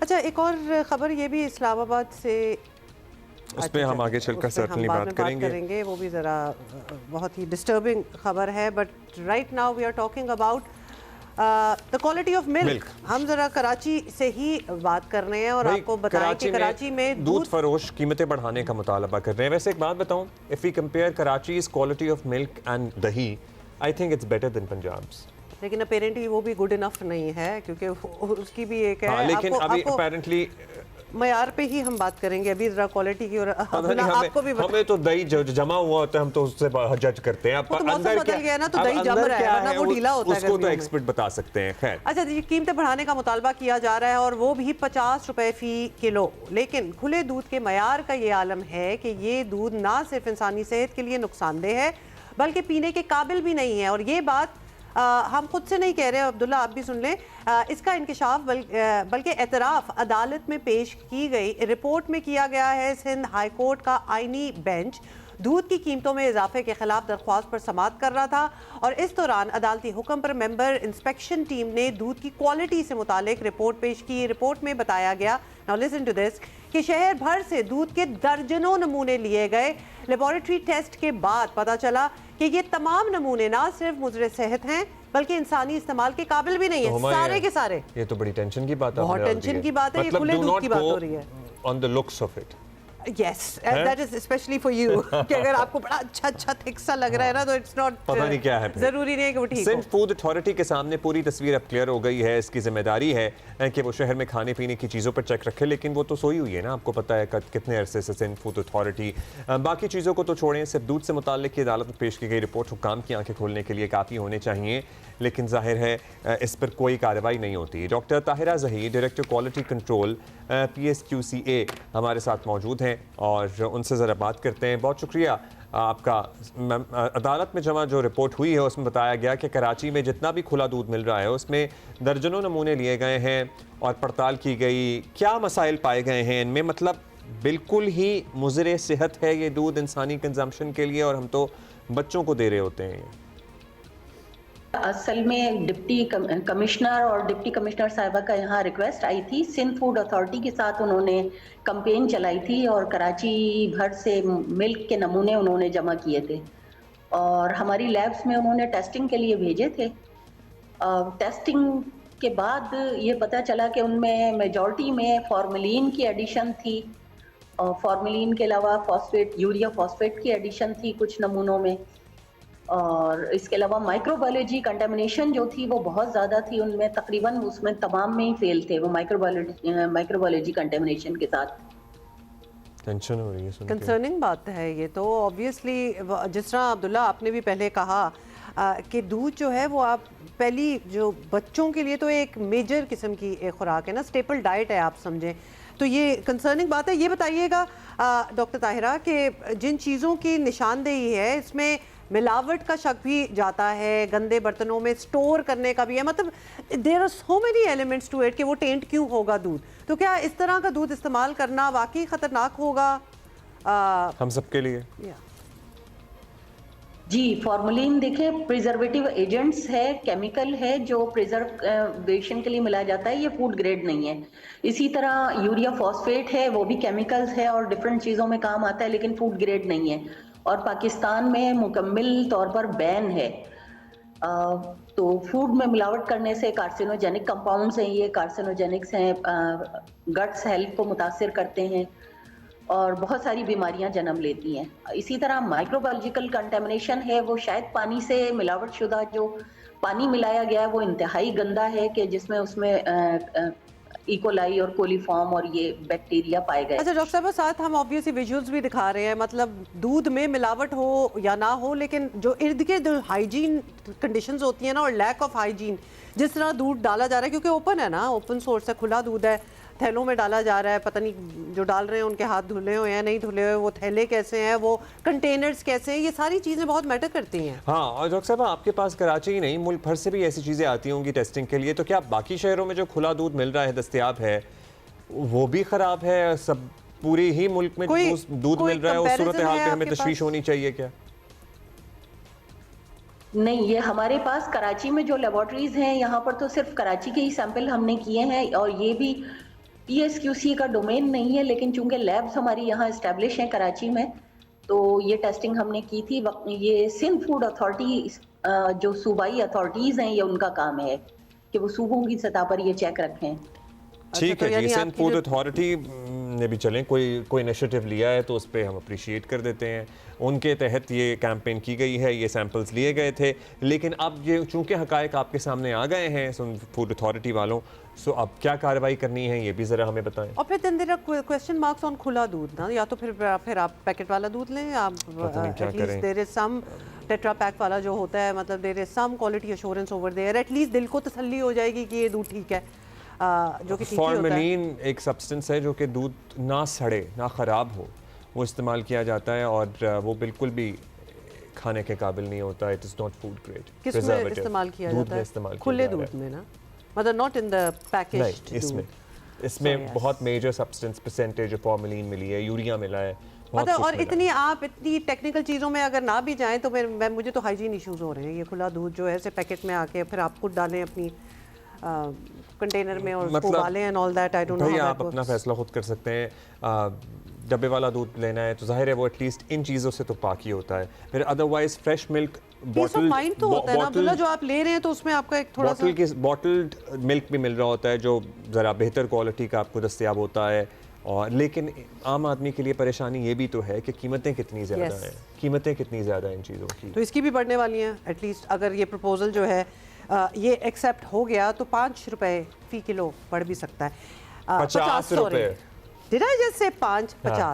अच्छा, एक और ख़बर ये भी इस्लामाबाद से, उस पर हम आगे चलकर सर्टनली बात करेंगे। वो भी ज़रा बहुत ही डिस्टर्बिंग ख़बर है। But right now we are talking about the quality of milk. हम ज़रा कराची से ही बात कर रहे हैं और आपको बताएं कि कराची में दूध फरोश कीमतें बढ़ाने का मुतालबा कर रहे हैं। वैसे एक बात बताऊं, if we compare Karachi is quality of milk and dahi, I think it's better than Punjab's. लेकिन अपेरेंटली वो भी गुड इनफ नहीं है, क्योंकि उसकी भी एक है। लेकिन अभी अपेरेंटली मयार पे ही हम बात करेंगे अभी जरा क्वालिटी की। और आपको भी हमें तो दही जमा हुआ होता है, हम तो उससे जज करते हैं। तो अंदर बदल गया ना, तो दही जम रहा है, वरना वो ढीला होता है। उसको तो एक्सपर्ट बता सकते हैं। खैर, अच्छा जी, कीमतें बढ़ाने का मुतालबा किया जा रहा है और वो भी 50 रुपए फी किलो। लेकिन खुले दूध के मयार का ये आलम है कि ये दूध ना सिर्फ इंसानी सेहत के लिए नुकसानदेह है, बल्कि पीने के काबिल भी नहीं है। और ये बात हम खुद से नहीं कह रहे, अब्दुल्ला आप भी सुन लें। इसका इंकशाफ बल्कि एतराफ़ अदालत में पेश की गई रिपोर्ट में किया गया है। सिंध हाई कोर्ट का आईनी बेंच दूध की कीमतों में इजाफे के खिलाफ दरख्वास्त पर समाअत कर रहा था और इस दौरान अदालती हुक्म पर मेंबर इंस्पेक्शन टीम ने दूध की क्वालिटी से मुतालिक रिपोर्ट पेश की। रिपोर्ट में बताया गया, नाउ लिसन टू दिस, कि शहर भर से दूध के दर्जनों नमूने लिए गए। लेबोरेटरी टेस्ट के बाद पता चला कि ये तमाम नमूने ना सिर्फ मुजरे सेहत हैं, बल्कि इंसानी इस्तेमाल के काबिल भी नहीं है, सारे के सारे। ये तो बड़ी टेंशन की बात है, बहुत टेंशन की बात है। ये खुले दूध की बात हो रही है। On the looks of it, Yes, that is especially for you. कि अगर आपको बड़ा अच्छा थिक सा लग रहा है ना, तो इट्स नॉट, पता नहीं क्या है, जरूरी नहीं है कि वो ठीक हो। सिंध फूड अथॉरिटी के सामने पूरी तस्वीर अब क्लियर हो गई है। इसकी जिम्मेदारी है कि वो शहर में खाने पीने की चीज़ों पर चेक रखे, लेकिन वो तो सोई हुई है ना। आपको पता है कितने अरसे से सिंध फूड अथॉरिटी, बाकी चीज़ों को तो छोड़ें, सिर्फ दूध से मुताल्लिक की अदालत में पेश की गई रिपोर्ट हुक्काम की आंखें खोलने के लिए काफ़ी होने चाहिए, लेकिन जाहिर है इस पर कोई कार्रवाई नहीं होती। Doctor Tahira Zaheer, director quality control PSQCA, हमारे साथ मौजूद हैं और उनसे ज़रा बात करते हैं। बहुत शुक्रिया आपका। अदालत में जमा जो रिपोर्ट हुई है उसमें बताया गया कि कराची में जितना भी खुला दूध मिल रहा है उसमें दर्जनों नमूने लिए गए हैं और पड़ताल की गई। क्या मसाइल पाए गए हैं इनमें? मतलब बिल्कुल ही मुज़रे सेहत है ये दूध इंसानी कंजम्पशन के लिए, और हम तो बच्चों को दे रहे होते हैं। असल में डिप्टी कमिश्नर और डिप्टी कमिश्नर साहिबा का यहाँ रिक्वेस्ट आई थी। सिंध फूड अथॉरिटी के साथ उन्होंने कैंपेन चलाई थी और कराची भर से मिल्क के नमूने उन्होंने जमा किए थे और हमारी लैब्स में उन्होंने टेस्टिंग के लिए भेजे थे। टेस्टिंग के बाद ये पता चला कि उनमें मेजॉरिटी में फॉर्मेलिन की एडिशन थी और फॉर्मेलिन के अलावा फॉस्फेट, यूरिया फॉस्फेट की एडिशन थी कुछ नमूनों में, और इसके अलावा माइक्रोबायोलॉजी कंटेमिनेशन जो थी वो बहुत ज़्यादा थी उनमें, तकरीबन उसमें तमाम में ही फेल थे वो माइक्रोबायोलॉजी कंटेमिनेशन के साथ। टेंशन हो रही है, कंसर्निंग बात है ये तो। ऑब्वियसली जिस तरह अब्दुल्ला आपने भी पहले कहा कि दूध जो है वो आप पहली जो बच्चों के लिए तो एक मेजर किस्म की एक खुराक है ना, स्टेपल डाइट है आप समझें, तो ये कंसर्निंग बात है। ये बताइएगा डॉक्टर ताहिरा कि जिन चीज़ों की निशानदेही है इसमें मिलावट का शक भी जाता है, गंदे बर्तनों में स्टोर करने का भी है, मतलब there are so many elements to it कि वो टेंट क्यों होगा दूध। तो क्या इस तरह का दूध इस्तेमाल करना वाकई ख़तरनाक होगा हम सबके लिए? जी, फॉर्मेलिन देखें प्रिजर्वेटिव एजेंट्स है, केमिकल है जो प्रिजर्वेशन के लिए मिलाया जाता है, ये फूड ग्रेड नहीं है। इसी तरह यूरिया फॉस्फेट है, वो भी केमिकल्स है और डिफरेंट चीज़ों में काम आता है, लेकिन फूड ग्रेड नहीं है और पाकिस्तान में मुकम्मल तौर पर बैन है। तो फूड में मिलावट करने से कार्सिनोजेनिक कंपाउंड्स हैं, ये कार्सिनोजेनिक्स हैं, गट्स हेल्थ को मुतासिर करते हैं और बहुत सारी बीमारियां जन्म लेती हैं। इसी तरह माइक्रोबायोलॉजिकल कंटेमिनेशन है, वो शायद पानी से मिलावट शुदा जो पानी मिलाया गया है वो इंतहाई गंदा है कि जिसमें उसमें इकोलाई और कोलीफॉर्म और ये बैक्टीरिया पाए गए। अच्छा डॉक्टर साहब, साथ हम ऑब्वियसली विजुअल्स भी दिखा रहे हैं, मतलब दूध में मिलावट हो या ना हो, लेकिन जो इर्द गिर्द हाइजीन कंडीशंस होती हैं ना और लैक ऑफ हाइजीन, जिस तरह दूध डाला जा रहा है, क्योंकि ओपन है ना, ओपन सोर्स है, खुला दूध है, थैलों में डाला जा रहा है, पता नहीं जो डाल रहे हैं उनके हाथ धुले हुए हैं नहीं धुले हुए, वो थैले कैसे हैं, वो कंटेनर्स कैसे हैं, ये सारी चीज़ें बहुत मैटर करती हैं। हाँ, और डॉक्टर साहब आपके पास कराची ही नहीं मुल्क भर से भी ऐसी चीज़ें आती होंगी टेस्टिंग के लिए, तो क्या बाकी शहरों में जो खुला दूध मिल रहा है, दस्तयाब है, वो भी ख़राब है? सब पूरे ही मुल्क में दूध मिल रहा है, उस सूरत हाल पे हमें तशवीश होनी चाहिए क्या? नहीं, ये हमारे पास कराची में जो लेबोरेटरीज हैं यहाँ पर तो सिर्फ कराची के ही सैंपल हमने किए हैं और ये भी PSQC का डोमेन नहीं है, लेकिन चूंकि लैब्स हमारी यहाँ इस्टेब्लिश हैं कराची में, तो ये टेस्टिंग हमने की थी। ये सिंध फूड अथॉरिटी जो सूबाई अथॉरिटीज़ हैं, ये उनका काम है कि वो सूबों की सतह पर ये चेक रखें। ठीक तो है जी, यानी सिंध आपकी फूड जो- अथॉरिटी ने भी चलें, कोई इनिशिएटिव लिया है तो उस पर हम अप्रिशिएट कर देते हैं। उनके तहत ये कैंपेन की गई है, ये सैंपल्स लिए गए थे, लेकिन अब ये चूंकि हकायक आपके सामने आ गए हैं सिंध फूड अथॉरिटी वालों, सो अब क्या कार्रवाई करनी है ये भी ज़रा हमें बताएं। और फिर दिन दिन क्वेश्चन मार्क्स ऑन खुला दूध ना, या तो फिर आप पैकेट वाला दूध लें, आप पता नहीं क्या करें। There is some tetra pack वाला जो होता है, मतलब there is some quality assurance over there, at least दिल को तसल्ली हो जाएगी कि ये दूध ठीक है, जो कि ठीक ही होता है। फॉर्मेलिन एक सब्सटेंस है जो कि दूध ना सड़े ना ख़राब हो, वो इस्तेमाल किया जाता है और वो बिल्कुल भी खाने के काबिल नहीं होता। It is not food grade. किस में इस्तेमाल किया जाता है? खुले दूध में ना, मतलब नॉट इन द पैकेज्ड नहीं, दूध। इसमें yes. बहुत मेजर सब्सटेंस परसेंटेज फॉर्मेलिन मिली है, यूरिया मिला है, बहुत मतलब कुछ और मिला है। इतनी आप इतनी टेक्निकल चीज़ों में अगर ना भी जाएं तो फिर मुझे तो हाइजीन इश्यूज हो रहे हैं। ये खुला दूध जो है, ऐसे पैकेट में आके फिर आप खुद डालें अपनी कंटेनर में और उसको मतलब उबालें and all that. I don't know भाई हाउ आप दैट अपना वर्क्स। फैसला खुद कर सकते हैं। डब्बे वाला दूध लेना है तो जाहिर है वो एटलीस्ट इन चीज़ों से तो पाक ही होता है। फिर otherwise fresh milk peace of mind तो होता है ना अब्दुल्ला, जो आप ले रहे हैं तो उसमें आपका एक थोड़ा सा बॉटल्ड मिल्क भी मिल रहा होता है जो ज़रा बेहतर क्वालिटी का आपको दस्तयाब होता है। और लेकिन आम आदमी के लिए परेशानी ये भी तो है कि कीमतें कितनी ज़्यादा Yes. हैं, कीमतें कितनी ज़्यादा हैं इन चीज़ों की। तो इसकी भी बढ़ने वाली हैं। एटलीस्ट अगर ये प्रपोजल जो है ये एक्सेप्ट हो गया तो 5 रुपए फी किलो बढ़ भी सकता है। 50 रुपए। Did I just say 5 50